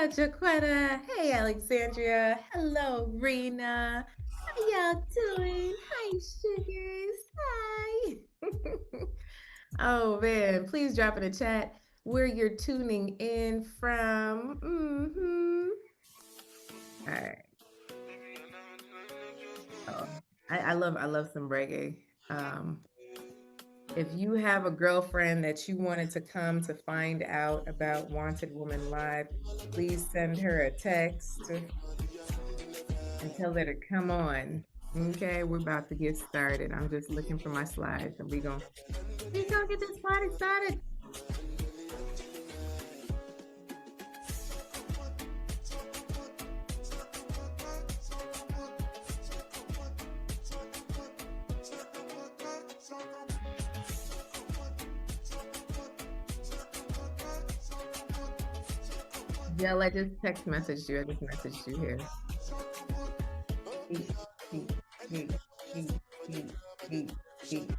Jaquetta. Hey, Alexandria. Hello, Rena. How y'all doing? Hi, sugars. Hi. Oh, man. Please drop in the chat where you're tuning in from. All right. Oh, I love some reggae. Um, if you have a girlfriend that you wanted to come to find out about Wanted Woman Live, please send her a text and tell her to come on. Okay, we're about to get started. I'm just looking for my slides and we gonna get this party started. Jill, I just text messaged you. I just messaged you here. Eat, eat, eat, eat, eat, eat, eat.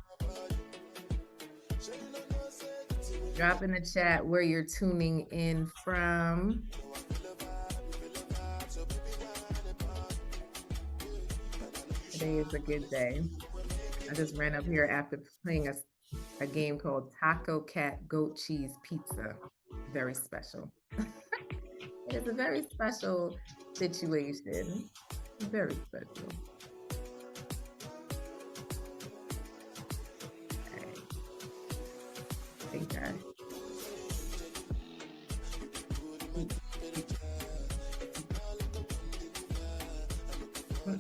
Drop in the chat where you're tuning in from. Today is a good day. I just ran up here after playing a game called Taco Cat Goat Cheese Pizza. Very special. It is a very special situation. Very special. All right. Thank God. All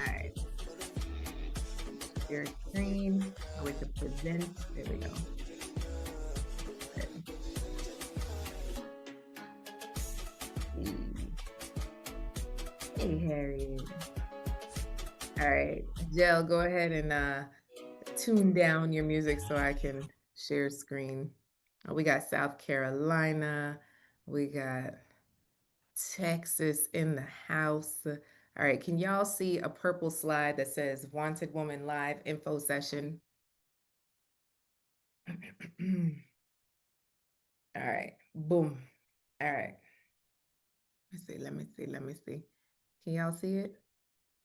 right. Your screen. Oh, we can present. There we go. Hey, Harry. All right. Jill, go ahead and tune down your music so I can share screen. Oh, we got South Carolina. We got Texas in the house. All right, can y'all see a purple slide that says Wanted Woman Live info session? All right, boom. All right. Let me see. Can y'all see it?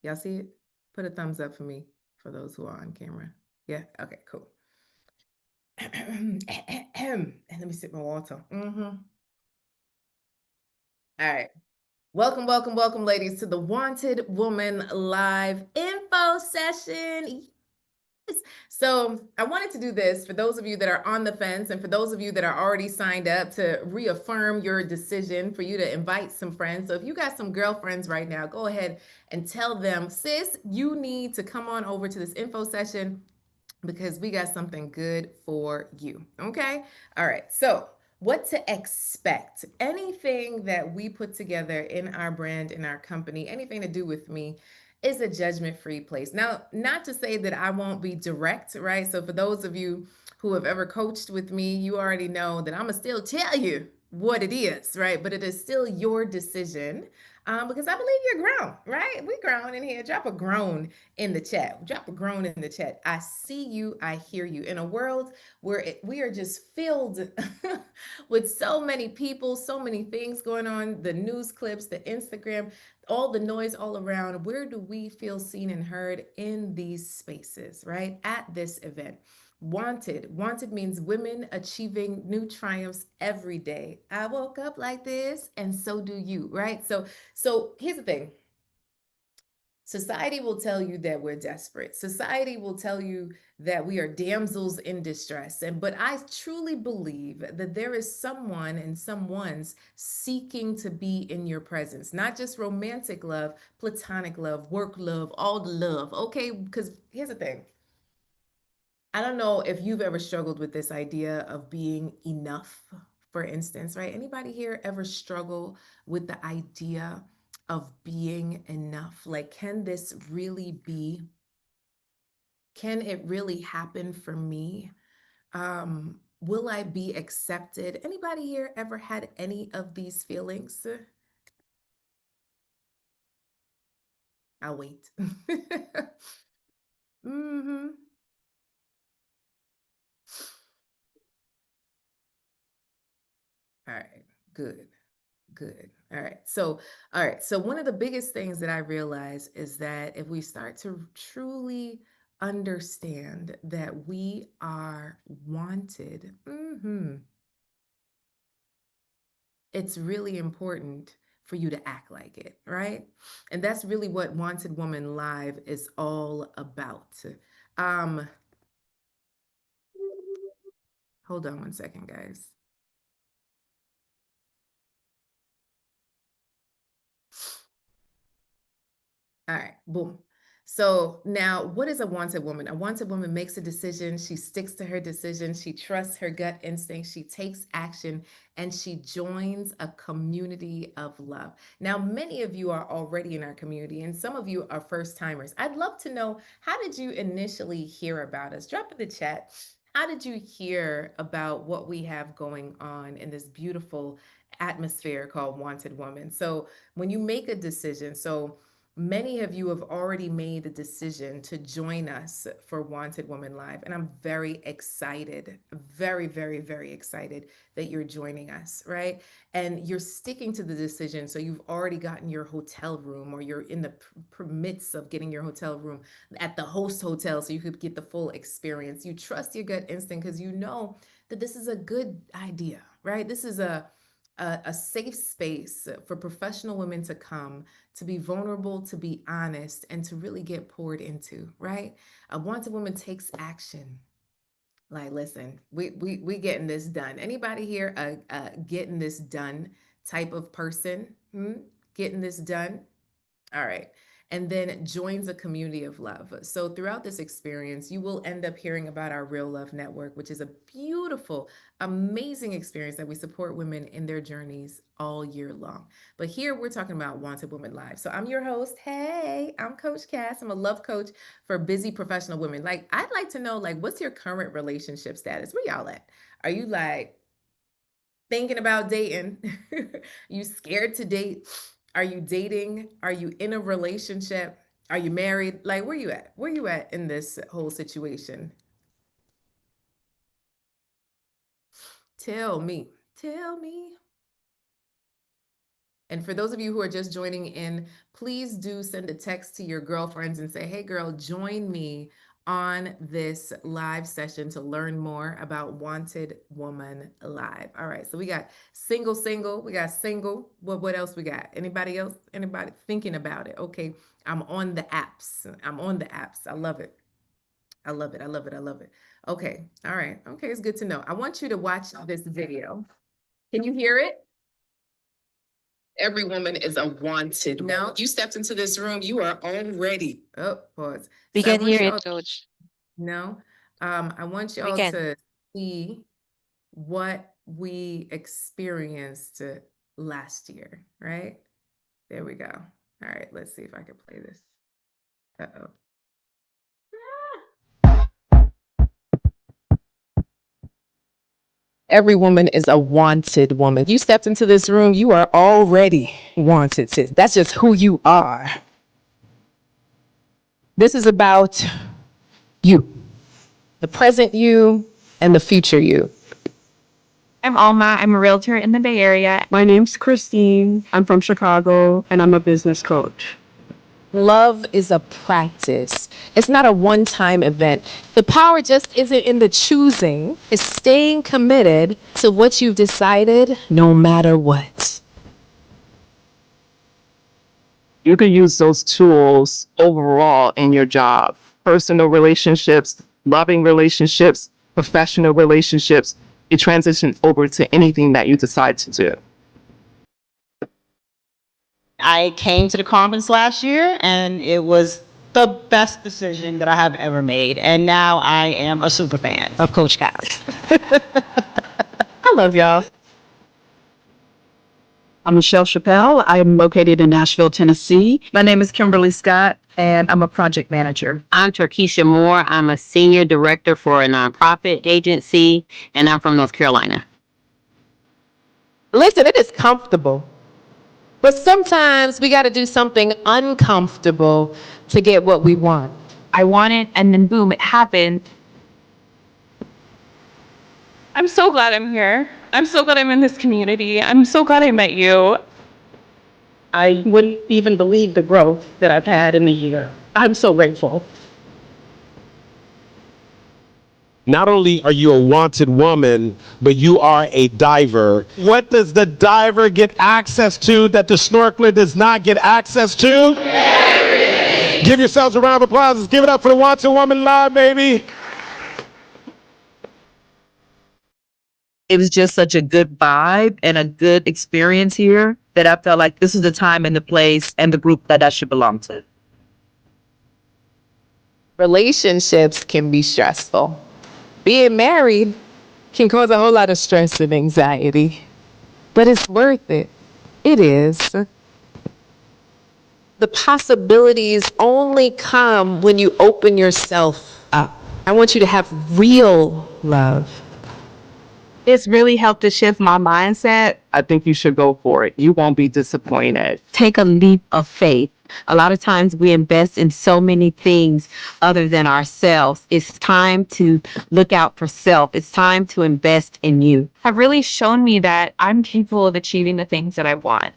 Y'all see it? Put a thumbs up for me, for those who are on camera. Yeah, okay, cool. And let me sip my water. All right. Welcome, ladies, to the Wanted Woman Live info session. Yes. So I wanted to do this for those of you that are on the fence and for those of you that are already signed up to reaffirm your decision for you to invite some friends. So if you got some girlfriends right now, go ahead and tell them, sis, you need to come on over to this info session because we got something good for you. Okay. All right. So, what to expect? Anything that we put together in our brand, in our company, anything to do with me is a judgment free place. Now, not to say that I won't be direct, right? So, for those of you who have ever coached with me, you already know that I'm going to still tell you what it is, right? But it is still your decision. Because I believe you're grown, right? We grown in here. Drop a groan in the chat. Drop a groan in the chat. I see you. I hear you. In a world where we are just filled with so many people, so many things going on, the news clips, the Instagram, all the noise all around, where do we feel seen and heard in these spaces, right? At this event. Wanted means women achieving new triumphs every day. I woke up like this, and so do you, right? So here's the thing. Society will tell you that we're desperate. Society will tell you that we are damsels in distress. But I truly believe that there is someone and someone's seeking to be in your presence, not just romantic love, platonic love, work love, all the love. Okay, because here's the thing. I don't know if you've ever struggled with this idea of being enough, for instance, right? Anybody here ever struggle with the idea of being enough? Like, can this really be? Can it really happen for me? Will I be accepted? Anybody here ever had any of these feelings? I'll wait. hmm All right. Good. Good. All right. So one of the biggest things that I realize is that if we start to truly understand that we are wanted, it's really important for you to act like it, right? And that's really what Wanted Woman Live is all about. Um, Hold on one second, guys. All right, boom. So now, what is a wanted woman? A wanted woman makes a decision. She sticks to her decision. She trusts her gut instinct. She takes action and she joins a community of love. Now, many of you are already in our community and some of you are first timers. I'd love to know, how did you initially hear about us? Drop in the chat. How did you hear about what we have going on in this beautiful atmosphere called Wanted Woman? So, when you make a decision, so many of you have already made the decision to join us for Wanted Woman Live, and I'm very excited, very, very, very excited that you're joining us, right? And you're sticking to the decision. So you've already gotten your hotel room, or you're in the midst of getting your hotel room at the host hotel so you could get the full experience. You trust your gut instinct because you know that this is a good idea, right? This is a safe space for professional women to come, to be vulnerable, to be honest, and to really get poured into, right? A wanted woman takes action. Like, listen, we getting this done. Anybody here getting this done type of person? Getting this done? All right. And then joins a community of love. So throughout this experience, you will end up hearing about our Real Love Network, which is a beautiful, amazing experience that we support women in their journeys all year long. But here we're talking about Wanted Woman Live. So I'm your host. Hey, I'm Coach Cass. I'm a love coach for busy professional women. Like, I'd like to know, like, what's your current relationship status? Where y'all at? Are you like thinking about dating? You scared to date? Are you dating? Are you in a relationship? Are you married? Like, where you at? Where you at in this whole situation? Tell me. Tell me. And for those of you who are just joining in, please do send a text to your girlfriends and say, hey, girl, join me on this live session to learn more about Wanted Woman Live. All right, so we got single, we got single. What else we got? Anybody else? Anybody thinking about it? Okay, I'm on the apps. I'm on the apps. I love it. I love it. I love it. I love it. Okay, all right. Okay, it's good to know. I want you to watch this video. Can you hear it? Every woman is a wanted. No, you stepped into this room, you are already. Oh, pause. We So I can want hear y'all, it, Coach. no, I want We y'all can. to see what we experienced last year, right? There we go. All right, let's see if I can play this. Uh-oh. Every woman is a wanted woman. You stepped into this room, you are already wanted, sis. That's just who you are. This is about you, the present you and the future you. I'm Alma. I'm a realtor in the Bay Area. My name's Christine. I'm from Chicago and I'm a business coach. Love is a practice. It's not a one-time event. The power just isn't in the choosing. It's staying committed to what you've decided no matter what. You can use those tools overall in your job. Personal relationships, loving relationships, professional relationships. You transition over to anything that you decide to do. I came to the conference last year and it was the best decision that I have ever made. And now I am a super fan of Coach Cass. I love y'all. I'm Michelle Chappelle. I'm located in Nashville, Tennessee. My name is Kimberly Scott, and I'm a project manager. I'm Turkeisha Moore. I'm a senior director for a nonprofit agency, and I'm from North Carolina. Listen, it is comfortable. But sometimes we got to do something uncomfortable to get what we want. I want it, and then boom, it happened. I'm so glad I'm here. I'm so glad I'm in this community. I'm so glad I met you. I wouldn't even believe the growth that I've had in a year. I'm so grateful. Not only are you a wanted woman, but you are a diver. What does the diver get access to that the snorkeler does not get access to? Everything. Give yourselves a round of applause. Let's give it up for the Wanted Woman Live, baby. It was just such a good vibe and a good experience here that I felt like this is the time and the place and the group that I should belong to. Relationships can be stressful. Being married can cause a whole lot of stress and anxiety, but it's worth it. It is. The possibilities only come when you open yourself up. I want you to have real love. It's really helped to shift my mindset. I think you should go for it. You won't be disappointed. Take a leap of faith. A lot of times we invest in so many things other than ourselves. It's time to look out for self. It's time to invest in you. Have really shown me that I'm capable of achieving the things that I want.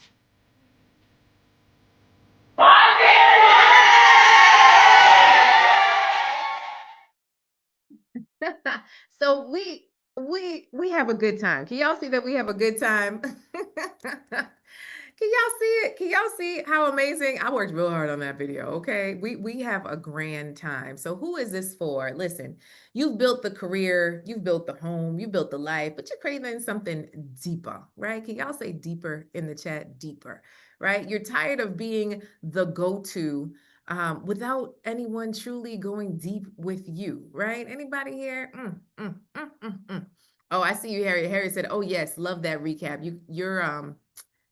So we have a good time. Can y'all see that we have a good time? Can y'all see it? Can y'all see how amazing? I worked real hard on that video, okay? We have a grand time. So who is this for? Listen, you've built the career, you've built the home, you built the life, but you're craving something deeper, right? Can y'all say deeper in the chat? Deeper, right? You're tired of being the go-to without anyone truly going deep with you, right? Anybody here? Oh, I see you, Harry. Harry said, "Oh yes, love that recap."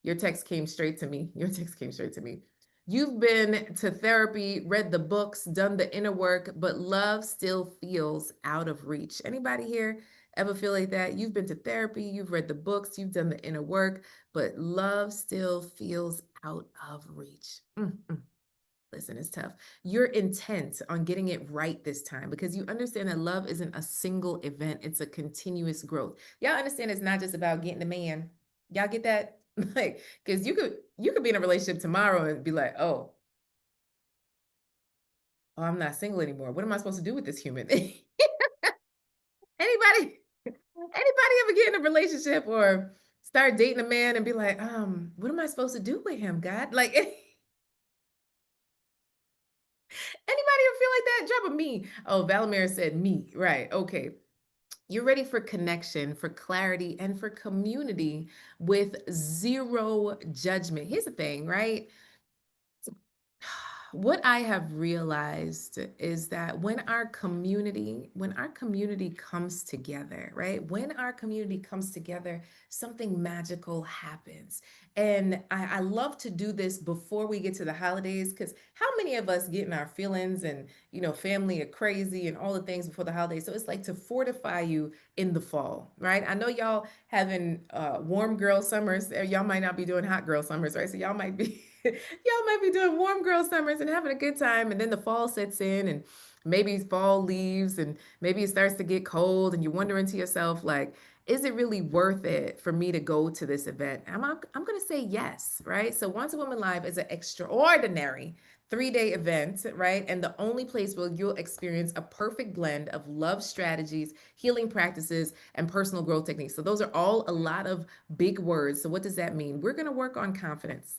Your text came straight to me. Your text came straight to me. You've been to therapy, read the books, done the inner work, but love still feels out of reach. Anybody here ever feel like that? You've been to therapy, you've read the books, you've done the inner work, but love still feels out of reach. Listen, it's tough. You're intent on getting it right this time because you understand that love isn't a single event, it's a continuous growth. Y'all understand it's not just about getting a man. Y'all get that? Like, because you could be in a relationship tomorrow and be like, oh, I'm not single anymore. What am I supposed to do with this human? Anybody ever get in a relationship or start dating a man and be like, what am I supposed to do with him, God? Like anybody ever feel like that? Drop a me. Oh, Valamir said me. Right. Okay. You're ready for connection, for clarity, and for community with zero judgment. Here's the thing, right? What I have realized is that when our community comes together, right? When our community comes together, something magical happens. And I love to do this before we get to the holidays, because how many of us get in our feelings and, family are crazy and all the things before the holidays. So it's like to fortify you in the fall, right? I know y'all having warm girl summers. Y'all might not be doing hot girl summers, right? So y'all might be y'all might be doing warm girl summers and having a good time, and then the fall sets in and maybe fall leaves and maybe it starts to get cold and you're wondering to yourself, like, is it really worth it for me to go to this event? I'm going to say yes, right? So Wanted Woman Live is an extraordinary 3-day event, right? And the only place where you'll experience a perfect blend of love strategies, healing practices, and personal growth techniques. So those are all a lot of big words. So what does that mean? We're going to work on confidence.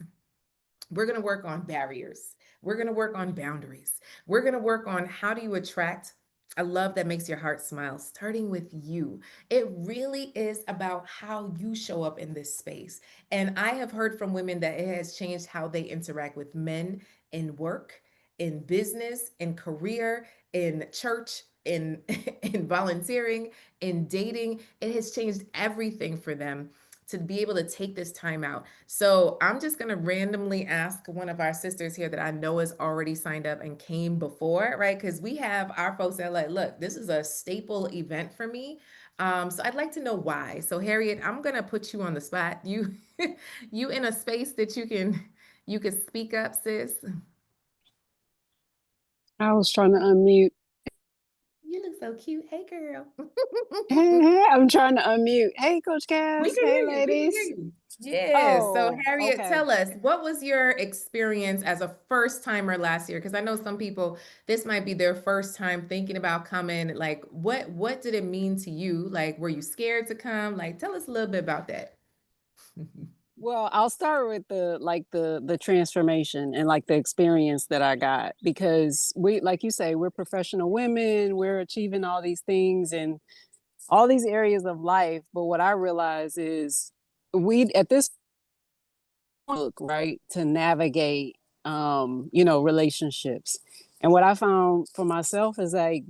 We're going to work on barriers. We're going to work on boundaries. We're going to work on how do you attract a love that makes your heart smile, starting with you. It really is about how you show up in this space. And I have heard from women that it has changed how they interact with men in work, in business, in career, in church, in, in volunteering, in dating. It has changed everything for them to be able to take this time out. So I'm just going to randomly ask one of our sisters here that I know has already signed up and came before, right? Because we have our folks that are like, look, this is a staple event for me. So I'd like to know why. So Harriet, I'm going to put you on the spot. You you in a space that you can speak up, sis. I was trying to unmute. You look so cute. Hey, girl. I'm trying to unmute. Hey, Coach We Cass. can Hey, hear you. We can ladies. hear you. Yes. So, Oh, Harriet, okay. tell us, what was your experience as a first timer last year? Because I know some people, this might be their first time thinking about coming. Like, what did it mean to you? Like, were you scared to come? Like, tell us a little bit about that. Well, I'll start with the transformation and like the experience that I got because we, like you say, we're professional women, we're achieving all these things and all these areas of life. But what I realize is we at this look right to navigate relationships. And what I found for myself is like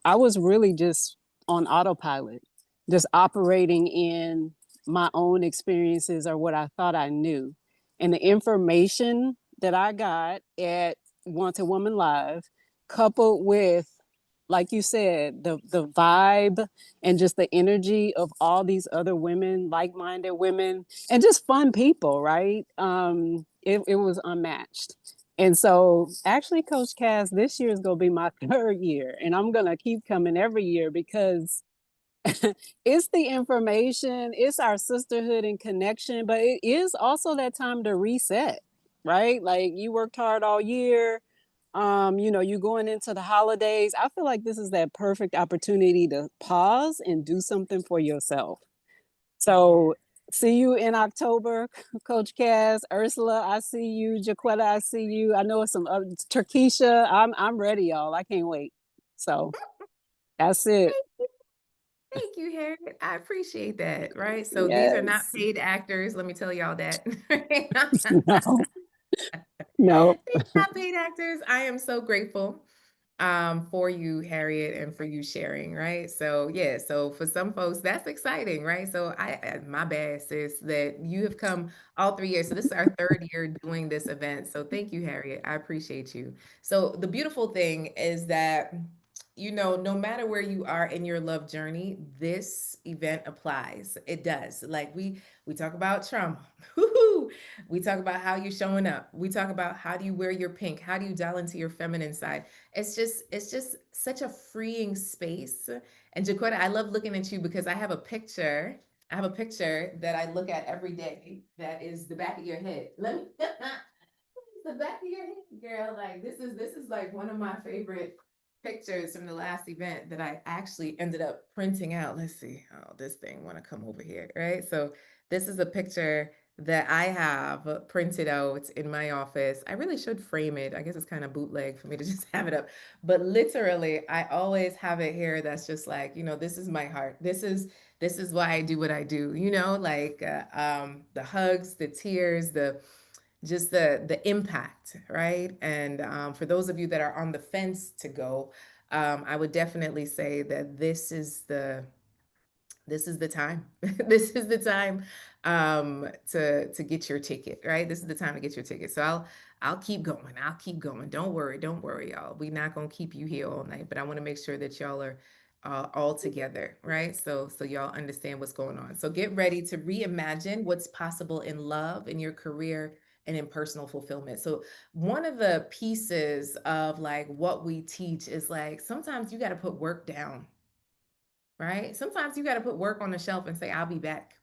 I was really just on autopilot, just operating in my own experiences or what I thought I knew. And the information that I got at Wanted Woman Live, coupled with, like you said, the vibe and just the energy of all these other women, like-minded women, and just fun people, right? It was unmatched. And so actually, Coach Cass, this year is gonna be my third year, and I'm gonna keep coming every year because it's the information, it's our sisterhood and connection, but it is also that time to reset, right? Like you worked hard all year. You going into the holidays. I feel like this is that perfect opportunity to pause and do something for yourself. So see you in October, Coach Cass, Ursula. I see you, Jaquetta. I see you. I know it's some Turkisha. I'm ready, y'all. I can't wait. So that's it. Thank you, Harriet. I appreciate that. Right. So these are not Yes. paid actors. Let me tell y'all that. No. No. They're not paid actors. I am so grateful for you, Harriet, and for you sharing, right? So yeah, so for some folks, that's exciting, right? So my bad, sis, that you have come all 3 years. So this is our third year doing this event. So thank you, Harriet. I appreciate you. So the beautiful thing is that no matter where you are in your love journey, this event applies. It does. Like we talk about trauma. Woo-hoo. We talk about how you're showing up. We talk about how do you wear your pink? How do you dial into your feminine side? It's just such a freeing space. And Jaquetta, I love looking at you because I have a picture. I have a picture that I look at every day. That is the back of your head. Let me the back of your head, girl. Like this is like one of my favorite pictures from the last event that I actually ended up printing out. Let's see. Oh, this thing want to come over here, right? So this is a picture that I have printed out in my office. I really should frame it. I guess it's kind of bootleg for me to just have it up. But literally, I always have it here that's just like, this is my heart. This is why I do what I do, like the hugs, the tears, the impact, right? And for those of you that are on the fence to go, I would definitely say that this is the time. This is the time to get your ticket, right? This is the time to get your ticket. So I'll keep going. I'll keep going. Don't worry, y'all. We're not gonna keep you here all night, but I want to make sure that y'all are all together, right? So y'all understand what's going on. So get ready to reimagine what's possible in love, in your career, and in personal fulfillment. So one of the pieces of like what we teach is like sometimes you got to put work down, right? Sometimes you got to put work on the shelf and say, I'll be back.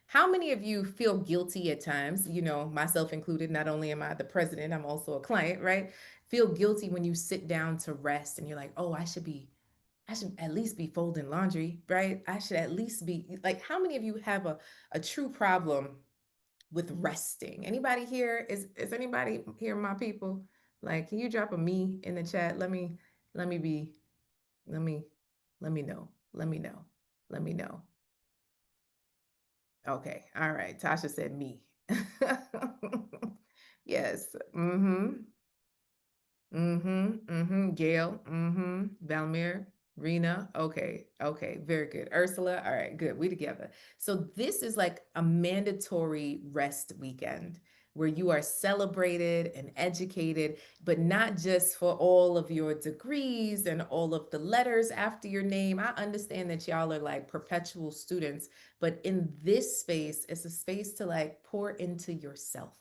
How many of you feel guilty at times, myself included? Not only am I the president, I'm also a client, right? Feel guilty when you sit down to rest and you're like, oh, I should at least be folding laundry, right? I should at least be like, how many of you have a true problem with resting? Anybody here? Is anybody here, my people? Like, can you drop a me in the chat? Let me be, let me, let me know. Let me know. Let me know. Okay. All right. Tasha said me. Yes. Mm-hmm. Mm-hmm. Mm-hmm. Gail. Mm-hmm. Valmir. Rena. Okay. Okay. Very good. Ursula. All right. Good. We together. So this is like a mandatory rest weekend where you are celebrated and educated, but not just for all of your degrees and all of the letters after your name. I understand that y'all are like perpetual students, but in this space, it's a space to like pour into yourself,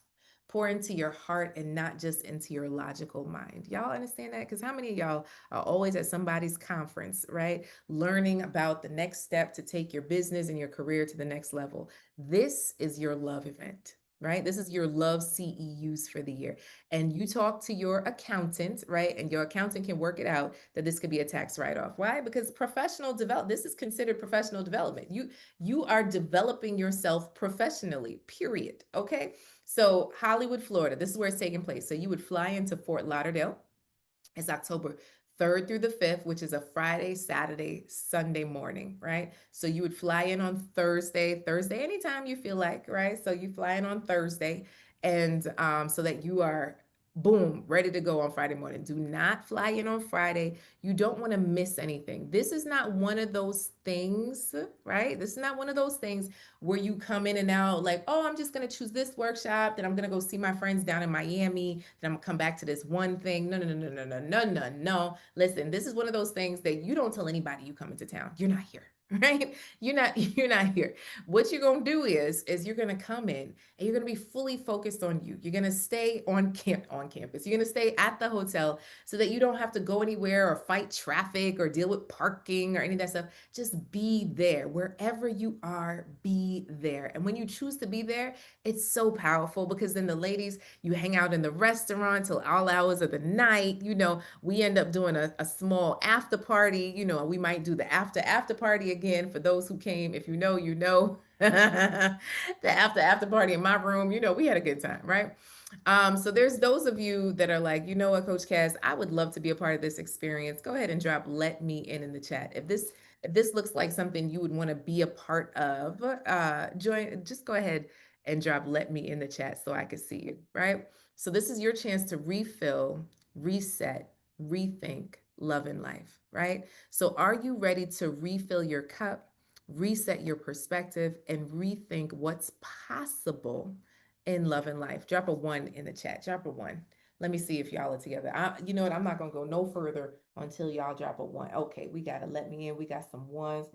pour into your heart and not just into your logical mind. Y'all understand that? Because how many of y'all are always at somebody's conference, right? Learning about the next step to take your business and your career to the next level. This is your love event, right? This is your love CEUs for the year. And you talk to your accountant, right? And your accountant can work it out that this could be a tax write-off. Why? Because professional development, this is considered professional development. You are developing yourself professionally, period. Okay. So Hollywood, Florida, this is where it's taking place. So you would fly into Fort Lauderdale. It's October 3rd through the 5th, which is a Friday, Saturday, Sunday morning, right? So you would fly in on Thursday, anytime you feel like, right? So you fly in on Thursday, and so that you are boom, ready to go on Friday morning. Do not fly in on Friday. You don't want to miss anything. This is not one of those things, right? This is not one of those things where you come in and out like, oh, I'm just going to choose this workshop, then I'm going to go see my friends down in Miami, then I'm going to come back to this one thing. No. Listen, this is one of those things that you don't tell anybody you come into town. You're not here. Right? You're not here. What you're going to do is you're going to come in and you're going to be fully focused on you. You're going to stay on campus. You're going to stay at the hotel so that you don't have to go anywhere or fight traffic or deal with parking or any of that stuff. Just be there. Wherever you are, be there. And when you choose to be there, it's so powerful because then the ladies, you hang out in the restaurant till all hours of the night. You know, we end up doing a small after party. You know, we might do the after party again for those who came. If you know, you know. The after party in my room, you know, we had a good time, right? So there's those of you that are like, you know what, Coach Cass, I would love to be a part of this experience. Go ahead and drop "let me in" the chat. If this looks like something you would want to be a part of, join. Just go ahead and drop "let me" in the chat so I can see you, right? So this is your chance to refill, reset, rethink love and life, right? So are you ready to refill your cup, reset your perspective, and rethink what's possible in love and life? Drop a 1 in the chat. Drop a 1. Let me see if y'all are together. You know what? I'm not gonna go no further until y'all drop a 1. Okay, we gotta let me in. We got some ones.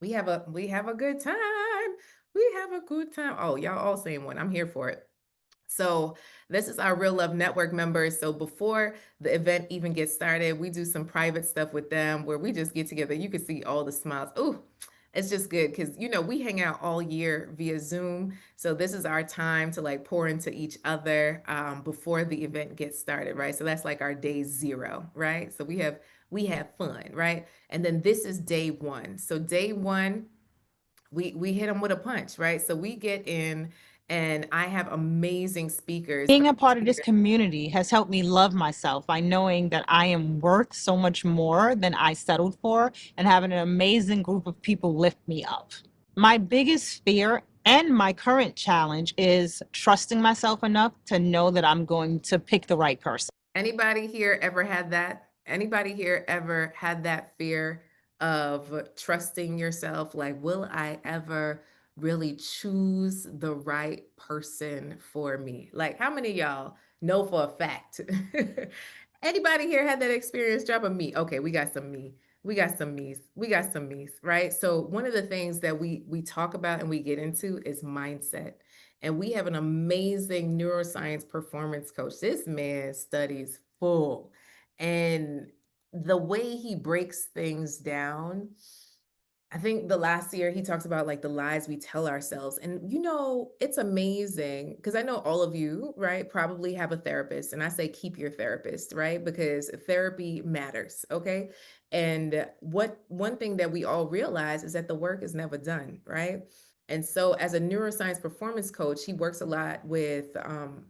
We have a good time. We have a good time. Oh, y'all all saying 1. I'm here for it. So this is our Real Love Network members. So before the event even gets started, we do some private stuff with them where we just get together. You can see all the smiles. Ooh, it's just good because, you know, we hang out all year via Zoom. So this is our time to like pour into each other before the event gets started, right? So that's like our day 0, right? So we have fun, right? And then this is day 1. So day 1, we hit them with a punch, right? So we get in and I have amazing speakers. Being a part of this community has helped me love myself by knowing that I am worth so much more than I settled for and having an amazing group of people lift me up. My biggest fear and my current challenge is trusting myself enough to know that I'm going to pick the right person. Anybody here ever had that? Anybody here ever had that fear of trusting yourself? Like, will I ever really choose the right person for me? Like, how many of y'all know for a fact? Anybody here had that experience? Drop a me. Okay, we got some me. We got some me's. We got some me's, right? So one of the things that we talk about and we get into is mindset. And we have an amazing neuroscience performance coach. This man studies full. And the way he breaks things down, I think the last year he talks about like the lies we tell ourselves. And you know, it's amazing because I know all of you, right, probably have a therapist. And I say keep your therapist, right? Because therapy matters, okay? And one thing that we all realize is that the work is never done, right? And so as a neuroscience performance coach, he works a lot with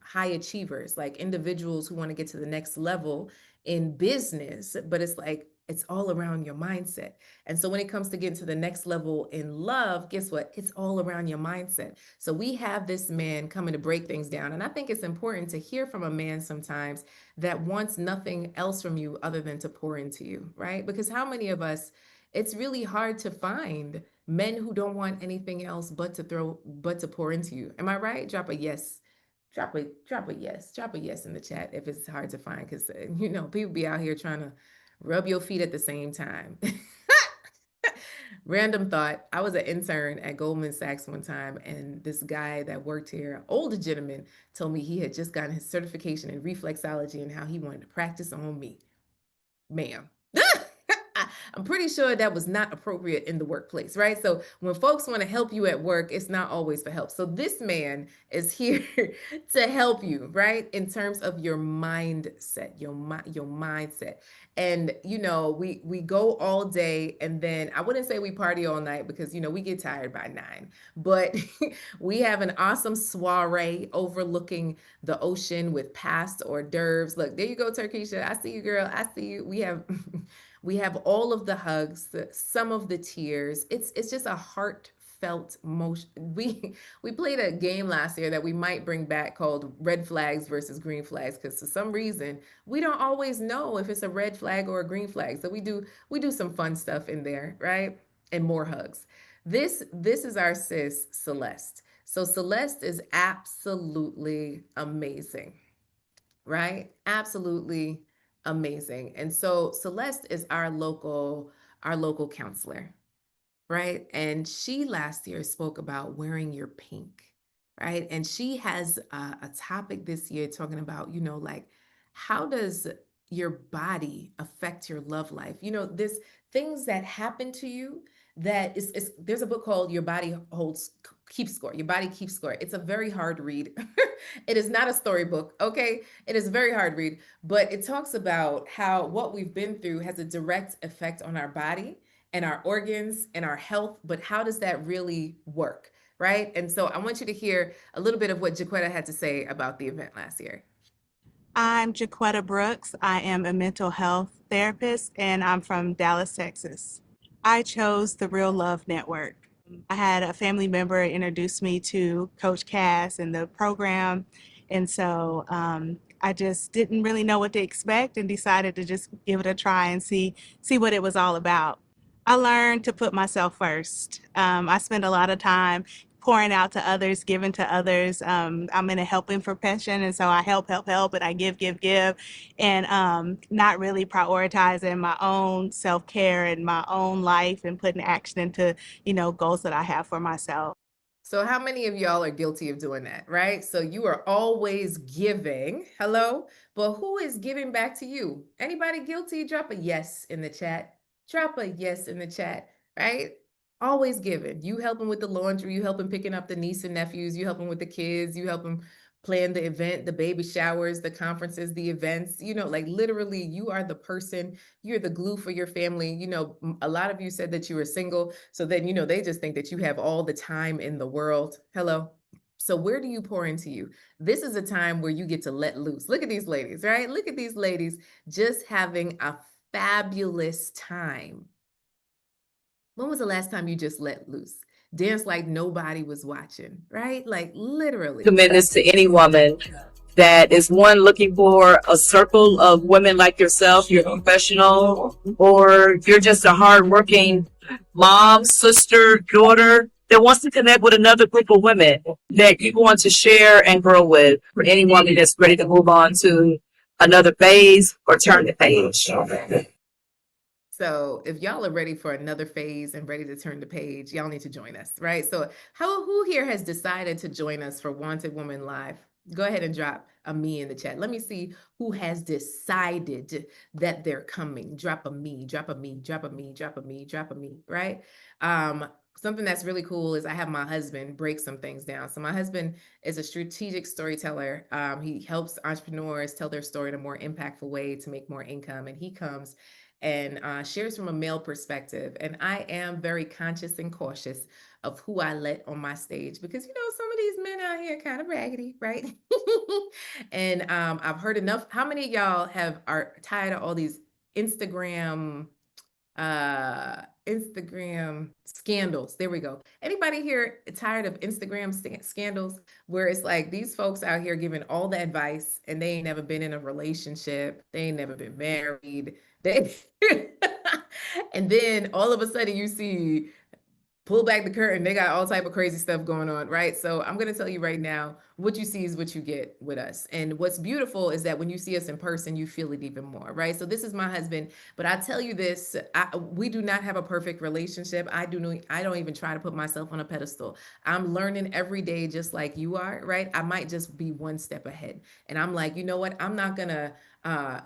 high achievers, like individuals who want to get to the next level in business, but it's like, it's all around your mindset. And so when it comes to getting to the next level in love, guess what? It's all around your mindset. So we have this man coming to break things down. And I think it's important to hear from a man sometimes that wants nothing else from you other than to pour into you, right? Because how many of us, it's really hard to find men who don't want anything else but to pour into you. Am I right? Drop a yes. Drop a yes. Drop a yes in the chat if it's hard to find, because you know, people be out here trying to rub your feet at the same time. Random thought. I was an intern at Goldman Sachs one time, and this guy that worked here, older gentleman, told me he had just gotten his certification in reflexology and how he wanted to practice on me. Ma'am. I'm pretty sure that was not appropriate in the workplace, right? So when folks want to help you at work, it's not always for help. So this man is here to help you, right? In terms of your mindset, your mindset. And you know, we go all day, and then I wouldn't say we party all night because you know we get tired by 9, but we have an awesome soiree overlooking the ocean with past hors d'oeuvres. Look, there you go, Turkisha. I see you, girl. I see you. We have we have all of the hugs, some of the tears. It's just a heartfelt motion. We played a game last year that we might bring back called red flags versus green flags, because for some reason we don't always know if it's a red flag or a green flag. So we do some fun stuff in there, right? And more hugs. This is our sis Celeste. So Celeste is absolutely amazing, right? Absolutely amazing. And so Celeste is our local counselor, right? And she last year spoke about wearing your pink, right? And she has a topic this year talking about, you know, like how does your body affect your love life? You know, this things that happen to you that is there's a book called Your Body Keeps Score. Your Body Keeps Score. It's a very hard read. It is not a storybook, okay? It is a very hard read, but it talks about how what we've been through has a direct effect on our body and our organs and our health, but how does that really work, right? And so I want you to hear a little bit of what Jaquetta had to say about the event last year. I'm Jaquetta Brooks. I am a mental health therapist, and I'm from Dallas, Texas. I chose the Real Love Network. I had a family member introduce me to Coach Cass and the program, and so I just didn't really know what to expect and decided to just give it a try and see what it was all about. I learned to put myself first. I spend a lot of time pouring out to others, giving to others. I'm in a helping profession, and so I help, and I give, and not really prioritizing my own self-care and my own life and putting action into, you know, goals that I have for myself. So how many of y'all are guilty of doing that, right? So you are always giving, hello, but who is giving back to you? Anybody guilty? Drop a yes in the chat. Drop a yes in the chat, right? Always giving. You helping with the laundry, you helping picking up the niece and nephews, you helping with the kids, you helping plan the event, the baby showers, the conferences, the events, you know, like literally you are the person, you're the glue for your family. You know, a lot of you said that you were single. So then, you know, they just think that you have all the time in the world. Hello. So where do you pour into you? This is a time where you get to let loose. Look at these ladies, right? Look at these ladies just having a fabulous time. When was the last time you just let loose? Dance like nobody was watching, right? Like literally. Recommend this to any woman that is one looking for a circle of women like yourself. You're a professional, or you're just a hardworking mom, sister, daughter that wants to connect with another group of women that you want to share and grow with. For any woman that's ready to move on to another phase or turn the page. So if y'all are ready for another phase and ready to turn the page, y'all need to join us, right? So who here has decided to join us for Wanted Woman Live? Go ahead and drop a me in the chat. Let me see who has decided that they're coming. Drop a me, drop a me, drop a me, drop a me, drop a me, right? Something that's really cool is I have my husband break some things down. So my husband is a strategic storyteller. He helps entrepreneurs tell their story in a more impactful way to make more income. And he comes and shares from a male perspective. And I am very conscious and cautious of who I let on my stage because, you know, some of these men out here kind of raggedy, right? And I've heard enough. How many of y'all are tired of all these Instagram scandals? There we go. Anybody here tired of Instagram scandals where it's like these folks out here giving all the advice and they ain't never been in a relationship, they ain't never been married, and then all of a sudden you see pull back the curtain, they got all type of crazy stuff going on, right? So I'm going to tell you right now, what you see is what you get with us. And what's beautiful is that when you see us in person, you feel it even more, right? So this is my husband, but I tell you this, we do not have a perfect relationship. I don't even try to put myself on a pedestal. I'm learning every day just like you are, right? I might just be one step ahead. And I'm like, you know what? I'm not going to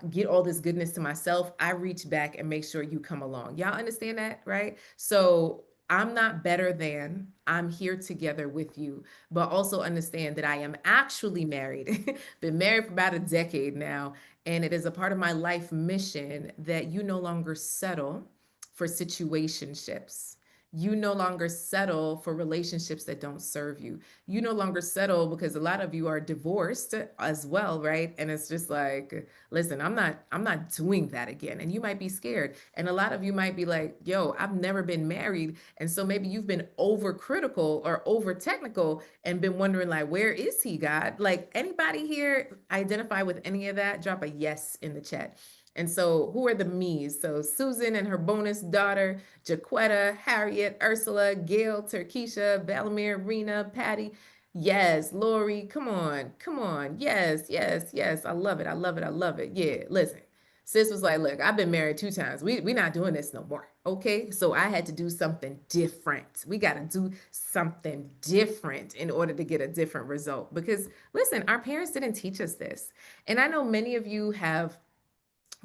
get all this goodness to myself. I reach back and make sure you come along. Y'all understand that, right? So I'm not better than, I'm here together with you, but also understand that I am actually married, been married for about a decade now, and it is a part of my life mission that you no longer settle for situationships. You no longer settle for relationships that don't serve you. You no longer settle because a lot of you are divorced as well, right? And it's just like, listen, I'm not doing that again. And you might be scared. And a lot of you might be like, yo, I've never been married. And so maybe you've been overcritical or over technical and been wondering like, where is he, God? Like anybody here identify with any of that? Drop a yes in the chat. And so who are the me's? So Susan and her bonus daughter, Jaquetta, Harriet, Ursula, Gail, Terkeisha, Valamir, Rena, Patty. Yes, Lori, come on, come on. Yes, yes, yes. I love it. I love it. I love it. Yeah, listen. Sis was like, look, I've been married 2 times. We're not doing this no more. Okay. So I had to do something different. We got to do something different in order to get a different result. Because listen, our parents didn't teach us this. And I know many of you have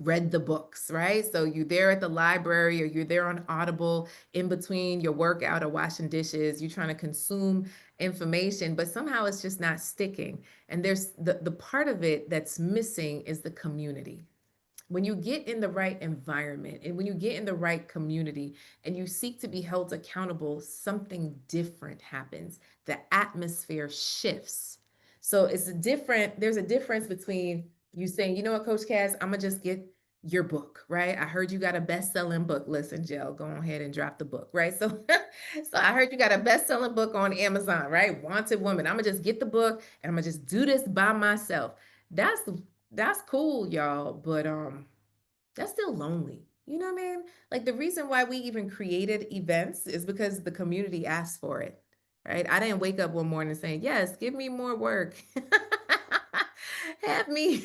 read the books, right? So you're there at the library or you're there on Audible in between your workout or washing dishes, you're trying to consume information, but somehow it's just not sticking. And there's the part of it that's missing is the community. When you get in the right environment and when you get in the right community and you seek to be held accountable, something different happens. The atmosphere shifts. So there's a difference between you saying, you know what, Coach Cass, I'm gonna just get your book, right? I heard you got a best-selling book. Listen, Jill, go ahead and drop the book, right? So, so I heard you got a best-selling book on Amazon, right? Wanted Woman. I'm gonna just get the book and I'm gonna just do this by myself. That's cool, y'all, but that's still lonely. You know what I mean? Like the reason why we even created events is because the community asked for it, right? I didn't wake up one morning saying, "Yes, give me more work." have me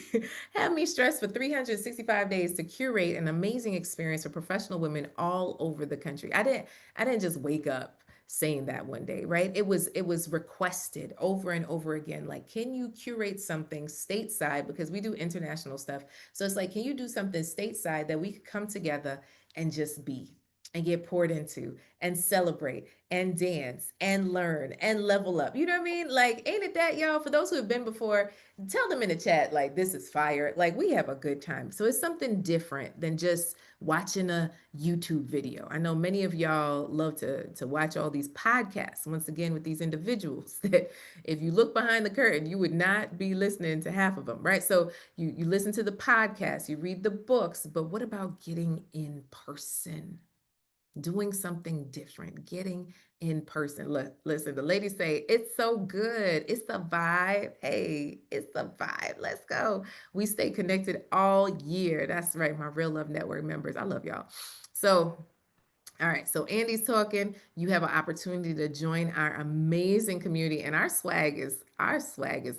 have me stressed for 365 days to curate an amazing experience for professional women all over the country. I didn't just wake up saying that one day, right? It was requested over and over again. Like, can you curate something stateside? Because we do international stuff. So it's like, can you do something stateside that we could come together and just be and get poured into and celebrate and dance and learn and level up? You know what I mean? Like, ain't it that, y'all? For those who have been before, tell them in the chat, like, this is fire. Like, we have a good time. So it's something different than just watching a YouTube video. I know many of y'all love to watch all these podcasts, once again, with these individuals that if you look behind the curtain, you would not be listening to half of them, right? So you listen to the podcast, you read the books, but what about getting in person? Doing something different, getting in person. Look, listen, the ladies say, it's so good. It's the vibe. Hey, it's the vibe. Let's go. We stay connected all year. That's right, my Real Love Network members. I love y'all. So, all right, so Andy's talking. You have an opportunity to join our amazing community, and our swag is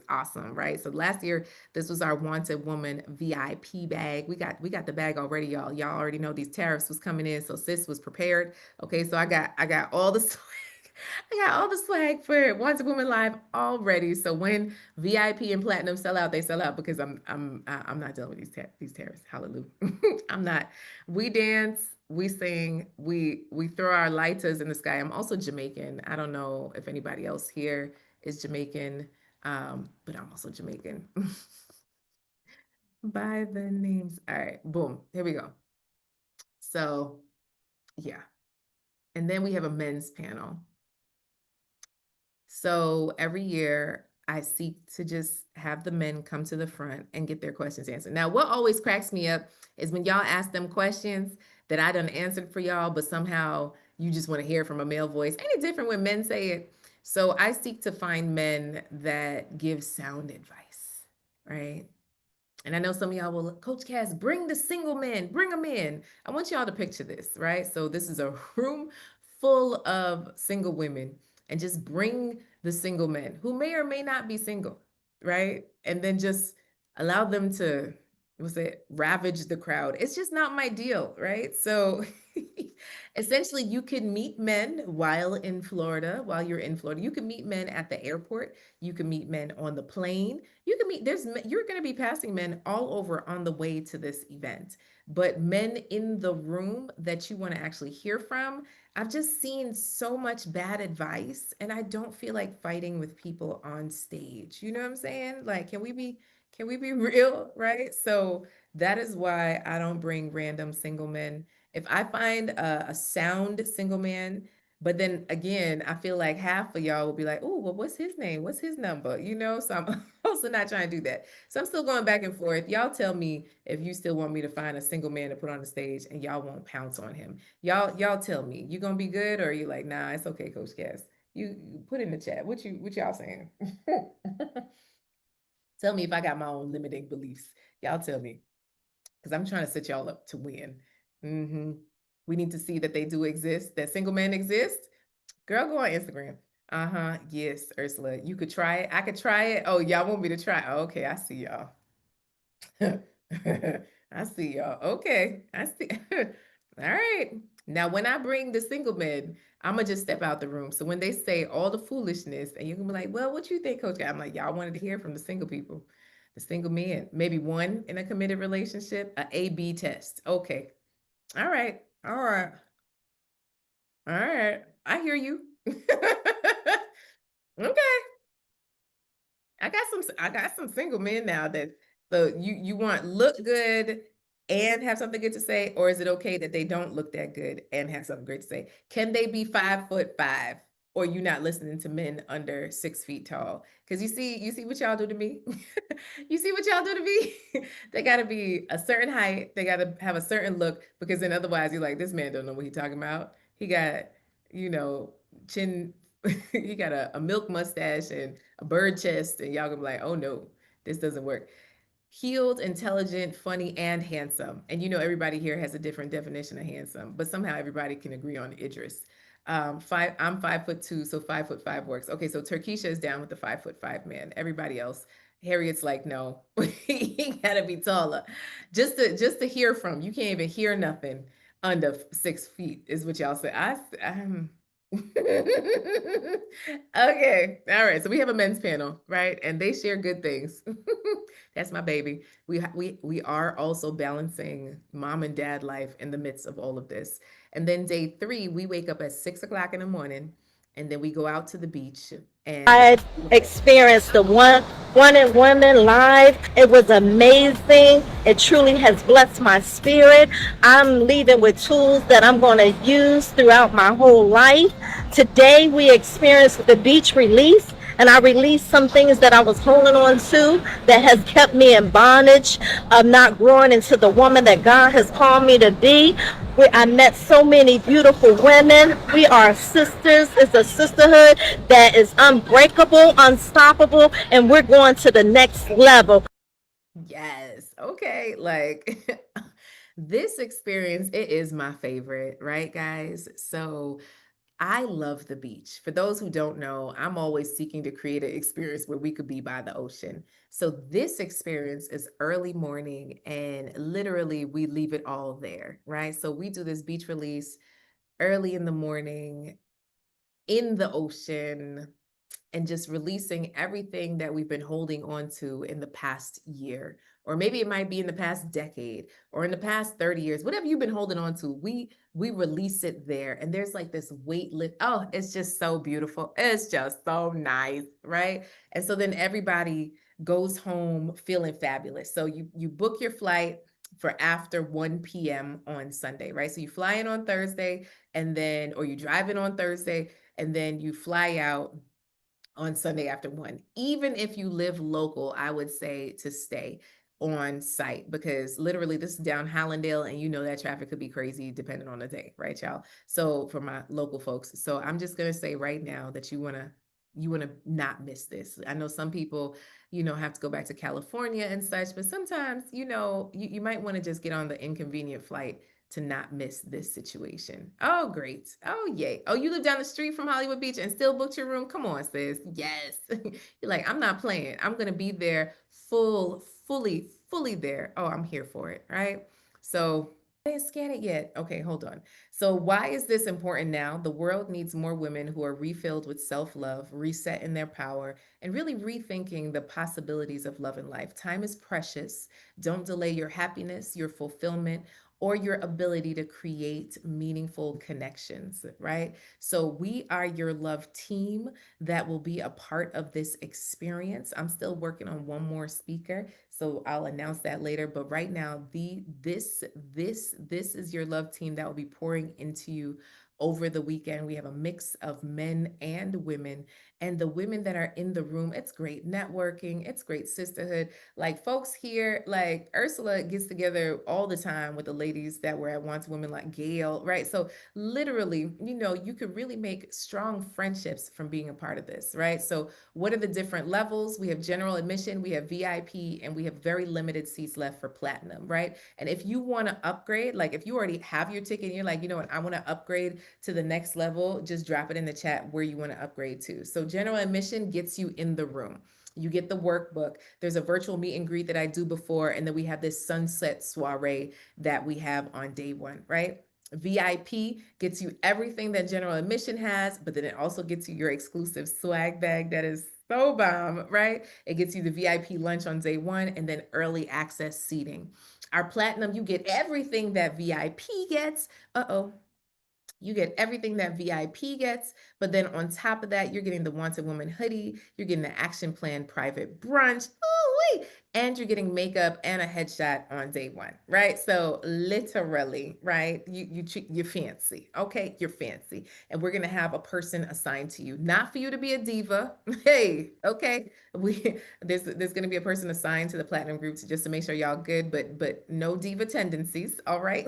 awesome, right? So last year, this was our Wanted Woman VIP bag. We got the bag already, y'all. Y'all already know these tariffs was coming in, so sis was prepared. Okay, so I got all the swag. I got all the swag for Wanted Woman Live already. So when VIP and Platinum sell out, they sell out because I'm not dealing with these tariffs. Hallelujah. I'm not. We dance, we sing, we throw our lighters in the sky. I'm also Jamaican. I don't know if anybody else here is Jamaican, but I'm also Jamaican. By the names. All right, boom, here we go. So yeah. And then we have a men's panel. So every year I seek to just have the men come to the front and get their questions answered. Now, what always cracks me up is when y'all ask them questions that I done answered for y'all, but somehow you just want to hear from a male voice. Ain't it different when men say it? So I seek to find men that give sound advice, right? And I know some of y'all will, Coach Cass, bring the single men, bring them in. I want y'all to picture this, right? So this is a room full of single women and just bring the single men who may or may not be single, right? And then just allow them to, what's it, ravage the crowd. It's just not my deal, right? So essentially, you can meet men while in Florida, while you're in Florida. You can meet men at the airport. You can meet men on the plane. You can meet, you're going to be passing men all over on the way to this event. But men in the room that you want to actually hear from, I've just seen so much bad advice, and I don't feel like fighting with people on stage. You know what I'm saying? Like, can we be real, right? So that is why I don't bring random single men. If I find a sound single man, but then again, I feel like half of y'all will be like, oh, well, what's his name? What's his number? You know, so I'm also not trying to do that. So I'm still going back and forth. Y'all tell me if you still want me to find a single man to put on the stage and y'all won't pounce on him. Y'all tell me, you gonna be good, or are you like, nah, it's okay, Coach Cass. You put in the chat. What y'all saying? Tell me if I got my own limiting beliefs. Y'all tell me, because I'm trying to set y'all up to win. We need to see that they do exist, that single men exist. Girl, go on Instagram. Yes, Ursula, you could try it. I could try it. Oh, y'all want me to try? Oh, okay, I see y'all. I see y'all. Okay, I see. All right. Now, when I bring the single men, I'm gonna just step out the room. So when they say all the foolishness, and you can be like, "Well, what you think, Coach?" I'm like, "Y'all wanted to hear from the single people, the single men, maybe one in a committed relationship, a A/B test." Okay. All right. All right. All right. I hear you. Okay. I got some single men now that, so you want look good and have something good to say, or is it okay that they don't look that good and have something great to say? Can they be 5'5", or you not listening to men under 6 feet tall? Because you see what y'all do to me. You see what y'all do to me. They got to be a certain height. They got to have a certain look, because then otherwise you're like, this man don't know what he's talking about. He got, chin. He got a milk mustache and a bird chest, and y'all gonna be like, oh no, this doesn't work. Healed, intelligent, funny, and handsome. And everybody here has a different definition of handsome, but somehow everybody can agree on Idris. I'm 5'2", so 5'5" works. Okay, so Turkisha is down with the 5'5" man. Everybody else, Harriet's like, no, he gotta be taller. Just to hear from, you can't even hear nothing under 6 feet, is what y'all say. I'm Okay. All right. So we have a men's panel, right? And they share good things. That's my baby. We are also balancing mom and dad life in the midst of all of this. And then day 3, we wake up at 6 o'clock in the morning, and then we go out to the beach. And I experienced the One and Women live. It was amazing. It truly has blessed my spirit. I'm leaving with tools that I'm going to use throughout my whole life. Today we experienced the beach release, and I released some things that I was holding on to that has kept me in bondage of not growing into the woman that God has called me to be. I met so many beautiful women. We are sisters. It's a sisterhood that is unbreakable, unstoppable, and we're going to the next level. Yes. Okay. Like this experience, it is my favorite, right, guys? So I love the beach. For those who don't know, I'm always seeking to create an experience where we could be by the ocean. So this experience is early morning, and literally we leave it all there, right? So we do this beach release early in the morning in the ocean, and just releasing everything that we've been holding on to in the past year, or maybe it might be in the past decade, or in the past 30 years, whatever you've been holding on to, we release it there. And there's like this weight lift. Oh, it's just so beautiful. It's just so nice, right? And so then everybody goes home feeling fabulous. So you book your flight for after 1 p.m. on Sunday, right? So you fly in on Thursday, and then, or you drive in on Thursday, and then you fly out on Sunday after 1. Even if you live local, I would say to stay on site, because literally this is down Hallandale, and that traffic could be crazy depending on the day, right, y'all? So for my local folks, so I'm just gonna say right now that you wanna not miss this. I know some people, have to go back to California and such, but sometimes, you might want to just get on the inconvenient flight to not miss this situation. Oh, great. Oh, yay. Oh, you live down the street from Hollywood Beach and still booked your room? Come on, sis. Yes. You're like, I'm not playing. I'm going to be there fully there. Oh, I'm here for it, right? So I didn't scan it yet. Okay, hold on. So why is this important now? The world needs more women who are refilled with self-love, reset in their power, and really rethinking the possibilities of love and life. Time is precious. Don't delay your happiness, your fulfillment, or your ability to create meaningful connections, right? So we are your love team that will be a part of this experience. I'm still working on one more speaker, so I'll announce that later. But right now, this is your love team that will be pouring into you over the weekend. We have a mix of men and women, and the women that are in the room, it's great networking, it's great sisterhood. Like folks here, like Ursula gets together all the time with the ladies that were at Once Women, like Gail, right? So literally, you know, you could really make strong friendships from being a part of this, right? So what are the different levels? We have general admission, we have VIP, and we have very limited seats left for platinum, right? And if you want to upgrade, like if you already have your ticket and you're like, you know what, I want to upgrade to the next level, just drop it in the chat where you want to upgrade to. So general admission gets you in the room. You get the workbook. There's a virtual meet and greet that I do before, and then we have this sunset soiree that we have on day one, right? VIP gets you everything that general admission has, but then it also gets you your exclusive swag bag that is so bomb, right? It gets you the VIP lunch on day one and then early access seating. Our platinum, you get everything that VIP gets. You get everything that VIP gets, but then on top of that, you're getting the Wanted Woman hoodie, you're getting the Action Plan private brunch, and you're getting makeup and a headshot on day one, right? So literally, right? You're fancy, okay? You're fancy, and we're gonna have a person assigned to you, not for you to be a diva. Hey, okay? There's gonna be a person assigned to the platinum group just to make sure y'all good, but no diva tendencies, all right?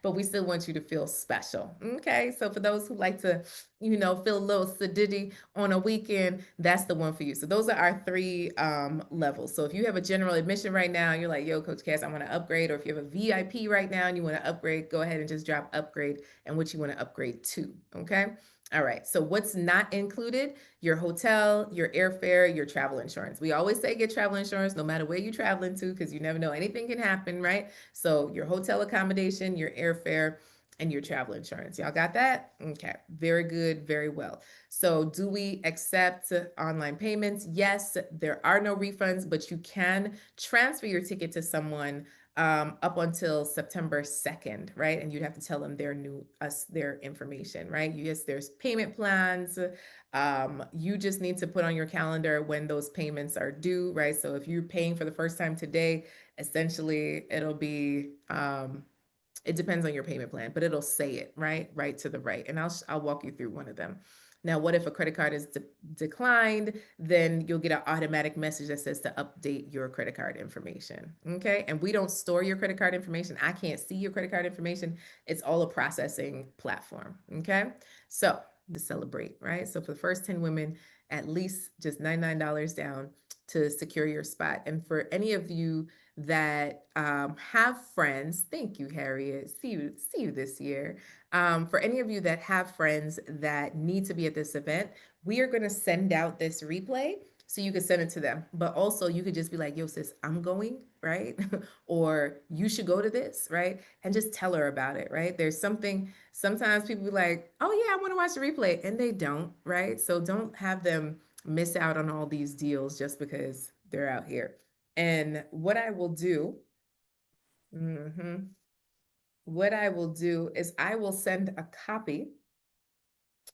But we still want you to feel special. Okay. So for those who like to, you know, feel a little sedity on a weekend, that's the one for you. So those are our three levels. So if you have a general admission right now, you're like, yo, Coach Cass, I want to upgrade. Or if you have a VIP right now and you want to upgrade, go ahead and just drop upgrade and what you want to upgrade to. Okay. All right. So what's not included? Your hotel, your airfare, your travel insurance. We always say get travel insurance no matter where you're traveling to, because you never know, anything can happen, right? So your hotel accommodation, your airfare, and your travel insurance. Y'all got that? Okay. Very good. Very well. So do we accept online payments? Yes, there are no refunds, but you can transfer your ticket to someone up until September 2nd, right? And you'd have to tell them their information, right? Yes, there's payment plans. You just need to put on your calendar when those payments are due, right? So if you're paying for the first time today, essentially it'll be, it depends on your payment plan, but it'll say it, right to the right. And I'll walk you through one of them. Now, what if a credit card is declined? Then you'll get an automatic message that says to update your credit card information. Okay. And we don't store your credit card information. I can't see your credit card information. It's all a processing platform. Okay. So to celebrate, right? So for the first 10 women, at least just $99 down to secure your spot. And for any of you that have friends, thank you, Harriet. See you this year. For any of you that have friends that need to be at this event, we are going to send out this replay so you can send it to them. But also you could just be like, yo, sis, I'm going, right? Or you should go to this, right? And just tell her about it, right? There's something, sometimes people be like, oh yeah, I want to watch the replay, and they don't, right? So don't have them miss out on all these deals just because they're out here. And what I will do, what I will do is I will send a copy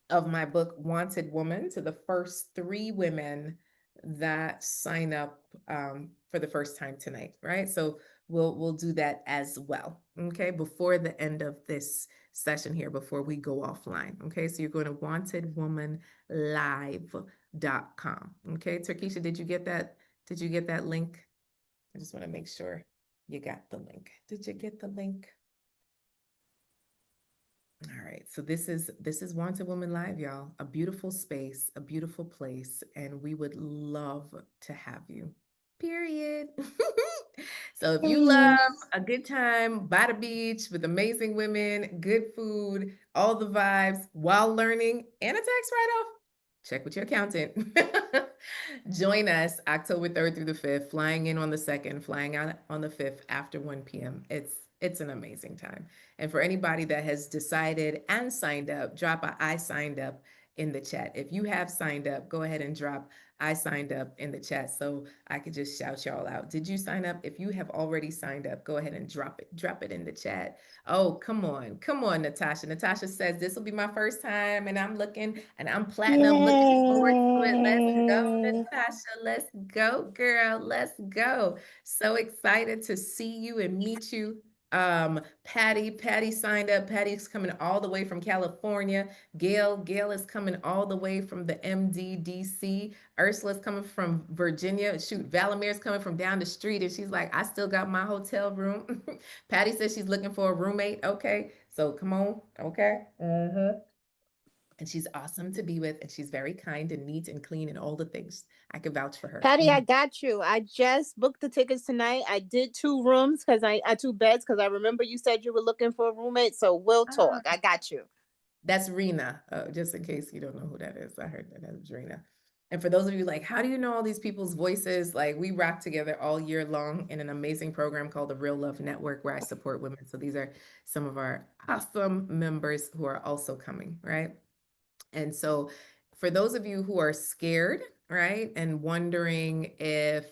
of my book, Wanted Woman, to the first 3 women that sign up for the first time tonight, right? So we'll do that as well, okay? Before the end of this session here, before we go offline, okay? So you're going to wantedwomanlive.com, okay? Terkeisha, did you get that? Did you get that link? I just want to make sure you got the link. Did you get the link? All right, so this is Wanted Woman Live, y'all. A beautiful space, a beautiful place, and we would love to have you. Period. So if you love a good time by the beach with amazing women, good food, all the vibes while learning and a tax write-off, check with your accountant. Join us October 3rd through the 5th, flying in on the 2nd, flying out on the 5th after 1 p.m. It's an amazing time. And for anybody that has decided and signed up, drop a I signed up in the chat. If you have signed up, go ahead and drop I signed up in the chat so I could just shout y'all out. Did you sign up? If you have already signed up, go ahead and drop it in the chat. Oh, come on, Natasha. Natasha says this will be my first time and I'm platinum, looking forward to it. Let's go, Natasha. Let's go, girl. Let's go. So excited to see you and meet you. Patty signed up. Patty's coming all the way from California. Gail is coming all the way from the MDDC. Ursula's coming from Virginia. Shoot, Valamir's coming from down the street, and she's like, I still got my hotel room. Patty says she's looking for a roommate. Okay, so come on. Okay. And she's awesome to be with, and she's very kind and neat and clean and all the things. I could vouch for her. Patty, I got you. I just booked the tickets tonight. I did 2 rooms because I 2 beds because I remember you said you were looking for a roommate. So we'll talk. I got you. That's Rena, just in case you don't know who that is. I heard that's Rena. And for those of you like, how do you know all these people's voices? Like, we rock together all year long in an amazing program called the Real Love Network, where I support women. So these are some of our awesome members who are also coming, right? And so for those of you who are scared, right, and wondering if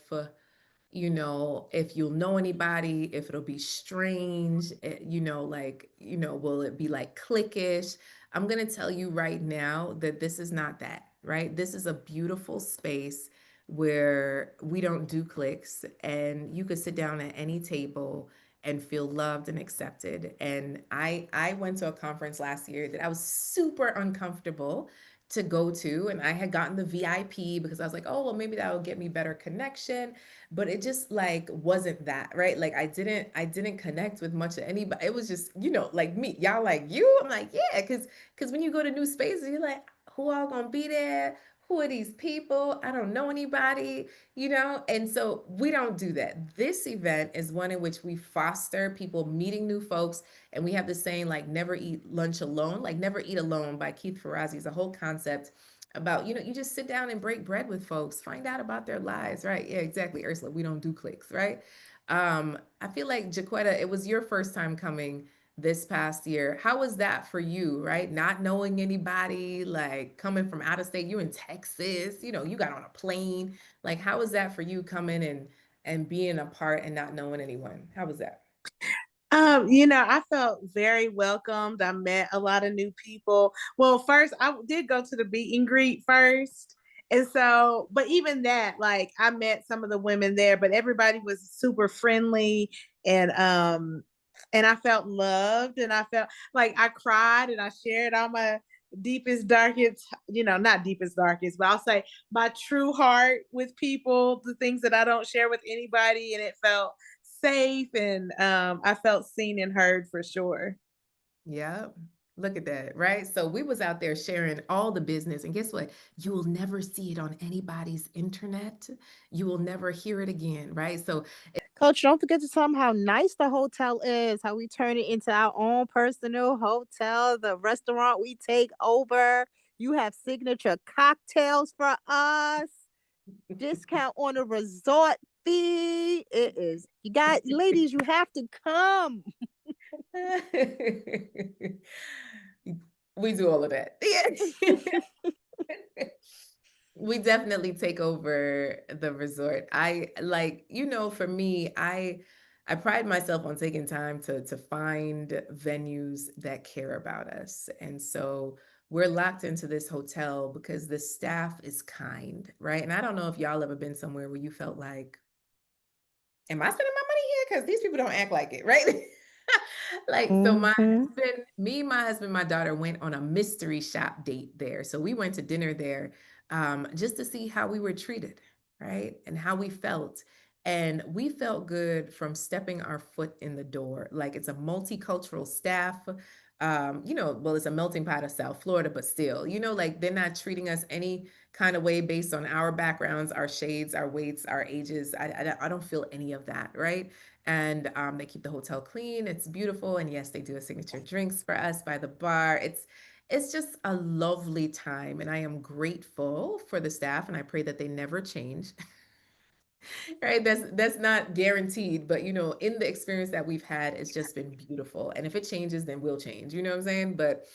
if you'll know anybody, if it'll be strange, will it be like cliquish? I'm going to tell you right now that this is not that, right? This is a beautiful space where we don't do cliques, and you could sit down at any table and feel loved and accepted. And I went to a conference last year that I was super uncomfortable to go to, and I had gotten the VIP because I was like, oh, well, maybe that will get me better connection, but it just like wasn't that, right? Like I didn't connect with much of anybody. It was just, like me. Y'all like you? I'm like, yeah, because when you go to new spaces, you're like, who all gonna be there? Who are these people? I don't know anybody, and so we don't do that. This event is one in which we foster people meeting new folks. And we have this saying, like, never eat lunch alone, like never eat alone by Keith Ferrazzi. It's a whole concept about, you just sit down and break bread with folks, find out about their lives, right? Yeah, exactly, Ursula. We don't do cliques, right? I feel like, Jaquetta, it was your first time coming this past year. How was that for you, right? Not knowing anybody, like coming from out of state, you're in Texas, you got on a plane. Like, how was that for you coming and being a part and not knowing anyone? How was that? I felt very welcomed. I met a lot of new people. Well, first, I did go to the meet and greet first. And so, but even that, like, I met some of the women there, but everybody was super friendly, and I felt loved, and I felt like I cried and I shared all my deepest, darkest, not deepest, darkest, but I'll say my true heart with people, the things that I don't share with anybody. And it felt safe, and I felt seen and heard for sure. Yeah. Look at that, right? So we was out there sharing all the business, and guess what? You will never see it on anybody's internet. You will never hear it again, right? So Coach, don't forget to tell them how nice the hotel is, how we turn it into our own personal hotel, the restaurant we take over. You have signature cocktails for us, discount on a resort fee. It is, ladies, you have to come. We do all of that. We definitely take over the resort. For me, I pride myself on taking time to find venues that care about us. And so we're locked into this hotel because the staff is kind, right? And I don't know if y'all ever been somewhere where you felt like, am I spending my money here? Because these people don't act like it, right? So my husband, my daughter went on a mystery shop date there. So we went to dinner there just to see how we were treated, right? And how we felt. And we felt good from stepping our foot in the door. Like, it's a multicultural staff. It's a melting pot of South Florida, but still, like, they're not treating us any kind of way based on our backgrounds, our shades, our weights, our ages. I don't feel any of that, right? And they keep the hotel clean. It's beautiful. And yes, they do a signature drinks for us by the bar. It's just a lovely time. And I am grateful for the staff, and I pray that they never change. Right? That's not guaranteed, but in the experience that we've had, it's just been beautiful. And if it changes, then we'll change. You know what I'm saying? But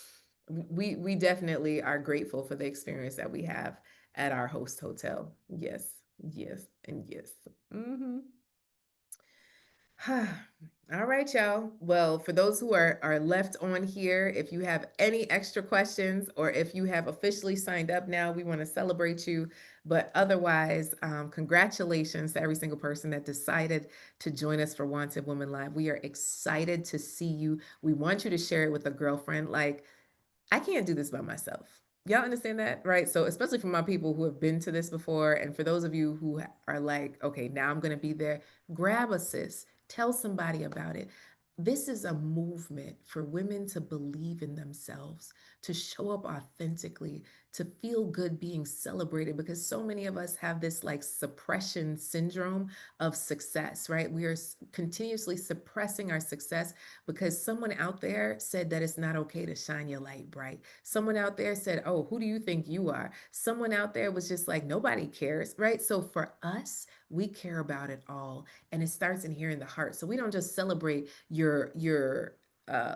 we definitely are grateful for the experience that we have at our host hotel. Yes, yes, and yes. All right, y'all. Well, for those who are left on here, if you have any extra questions or if you have officially signed up now, we want to celebrate you. But otherwise, congratulations to every single person that decided to join us for Wanted Woman Live. We are excited to see you. We want you to share it with a girlfriend. Like, I can't do this by myself. Y'all understand that, right? So especially for my people who have been to this before, and for those of you who are like, okay, now I'm going to be there, grab a sis, tell somebody about it. This is a movement for women to believe in themselves, to show up authentically, to feel good being celebrated, because so many of us have this like suppression syndrome of success, right? We are continuously suppressing our success because someone out there said that it's not okay to shine your light bright. Someone out there said, oh, who do you think you are? Someone out there was just like, nobody cares, right? So for us, we care about it all. And it starts in here in the heart. So we don't just celebrate your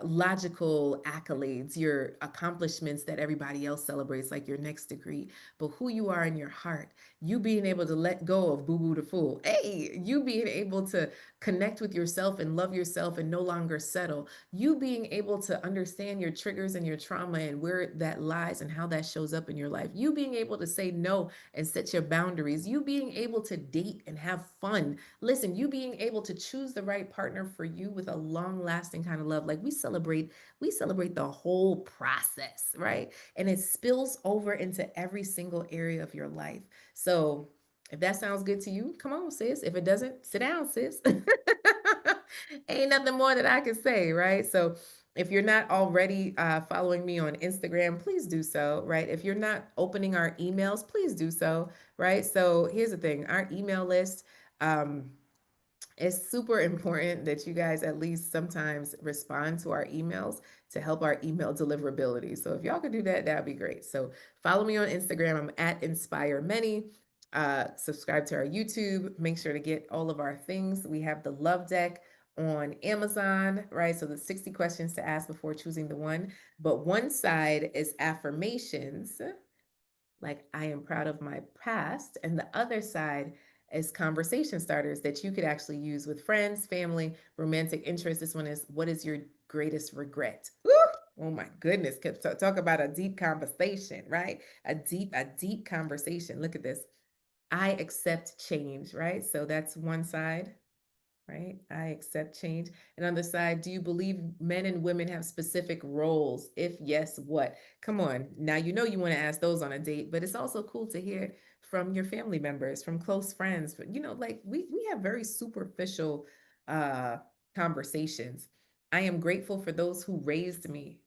logical accolades, your accomplishments that everybody else celebrates, like your next degree, but who you are in your heart. You being able to let go of boo boo the fool. Hey, you being able to connect with yourself and love yourself and no longer settle. You being able to understand your triggers and your trauma and where that lies and how that shows up in your life. You being able to say no and set your boundaries. You being able to date and have fun. Listen, you being able to choose the right partner for you with a long-lasting kind of love. Like we celebrate the whole process, right? And it spills over into every single area of your life. So if that sounds good to you, come on, sis. If it doesn't, sit down, sis. Ain't nothing more that I can say, right? So if you're not already following me on Instagram, please do so, right? If you're not opening our emails, please do so, right? So here's the thing, our email list, it's super important that you guys at least sometimes respond to our emails to help our email deliverability. So if y'all could do that, that'd be great. So follow me on Instagram. I'm at Inspire Many. Subscribe to our YouTube. Make sure to get all of our things. We have the Love Deck on Amazon, right? So the 60 questions to ask before choosing the one. But one side is affirmations, like I am proud of my past, and the other side is conversation starters that you could actually use with friends, family, romantic interest. This one is, what is your greatest regret? Woo! Oh my goodness, talk about a deep conversation, right? A deep conversation. Look at this. I accept change, right? So that's one side, right? I accept change. And on the side, do you believe men and women have specific roles? If yes, what? Come on. Now, you want to ask those on a date, but it's also cool to hear from your family members, from close friends. But, like we have very superficial conversations. I am grateful for those who raised me.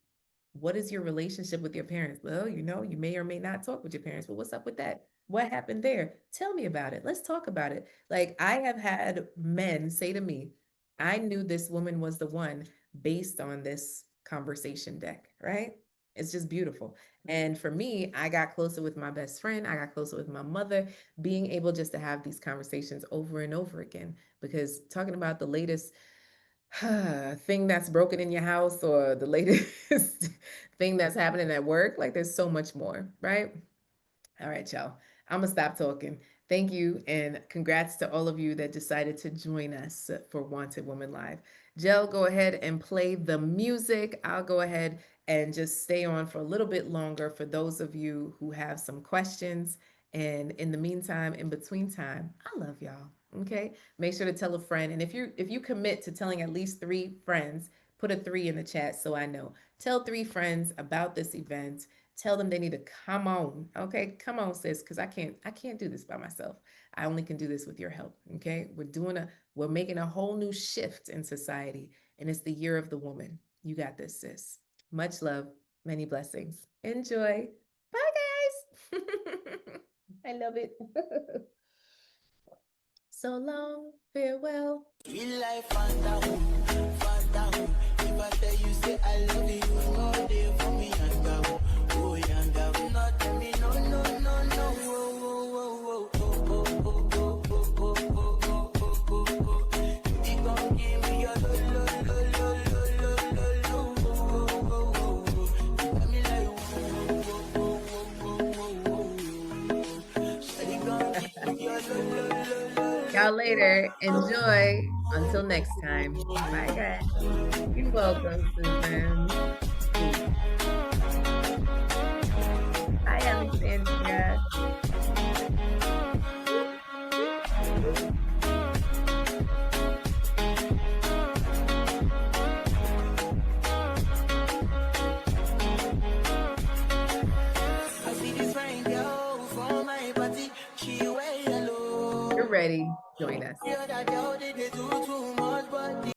What is your relationship with your parents? Well, you may or may not talk with your parents, but what's up with that? What happened there? Tell me about it. Let's talk about it. Like I have had men say to me, I knew this woman was the one based on this conversation deck, right? It's just beautiful. And for me, I got closer with my best friend. I got closer with my mother, being able just to have these conversations over and over again, because talking about the latest thing that's broken in your house or the latest thing that's happening at work, like there's so much more, right? All right, y'all. I'm gonna stop talking. Thank you, and congrats to all of you that decided to join us for Wanted Woman Live. Jel, go ahead and play the music. I'll go ahead and just stay on for a little bit longer for those of you who have some questions. And in the meantime, in between time, I love y'all. Okay, make sure to tell a friend. And if you commit to telling at least 3 friends, put a 3 in the chat so I know. Tell 3 friends about this event. Tell them they need to come on. Okay, come on, sis, because I can't do this by myself. I only can do this with your help. Okay, we're making a whole new shift in society, and it's the year of the woman. You got this, sis. Much love, many blessings. Enjoy. Bye, guys. I love it. So long, farewell. Real life Fanta, Fanta. If I tell you say I love you, all day for me yanga, oh yanga. Not tell me no, no, no, no. Oh, oh, oh, oh, oh, oh, oh, oh, oh, oh, oh, oh, oh. You gon' give me your lo, lo, lo, lo, lo, lo, lo, lo. Oh, oh, oh, oh. You got me like oh, oh, oh, oh, oh, oh. Shawty gon' give me your lo, lo, lo, lo. Y'all later. Enjoy. Until next time. Bye, guys. You're welcome, Susan. Bye, Alexandria. I see this fine girl for my party. She wear yellow. You're ready. Join us. Yeah, that girl, they do too much, but